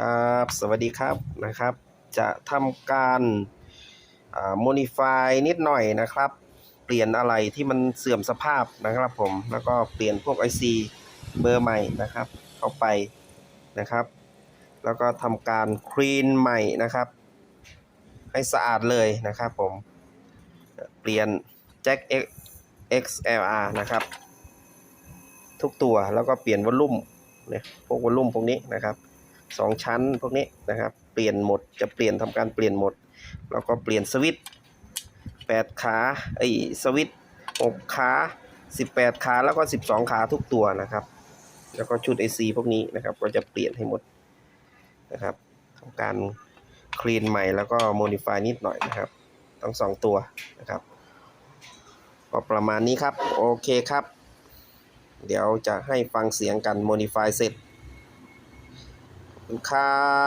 ครับสวัสดีครับนะครับจะทำการmodify นิดหน่อยนะครับเปลี่ยนอะไรที่มันเสื่อมสภาพนะครับผมแล้วก็เปลี่ยนพวก IC เบอร์ใหม่นะครับเข้าไปนะครับแล้วก็ทำการคลีนใหม่นะครับให้สะอาดเลยนะครับผมเปลี่ยนแจ็ค XLR นะครับทุกตัวแล้วก็เปลี่ยนวอลลุ่มเนี่ยพวกวอลลุ่มพวกนี้นะครับ2 ชั้นพวกนี้นะครับเปลี่ยนหมดจะเปลี่ยนทำการเปลี่ยนหมดแล้วก็เปลี่ยนสวิตช์8ขาสวิตช์6ขา18ขาแล้วก็12ขาทุกตัวนะครับแล้วก็ชุด IC พวกนี้นะครับก็จะเปลี่ยนให้หมดนะครับทำการคลีนใหม่แล้วก็โมดิฟายนิดหน่อยนะครับทั้ง2ตัวนะครับก็ประมาณนี้ครับโอเคครับเดี๋ยวจะให้ฟังเสียงกัน modify เสร็จขอบคุณครับ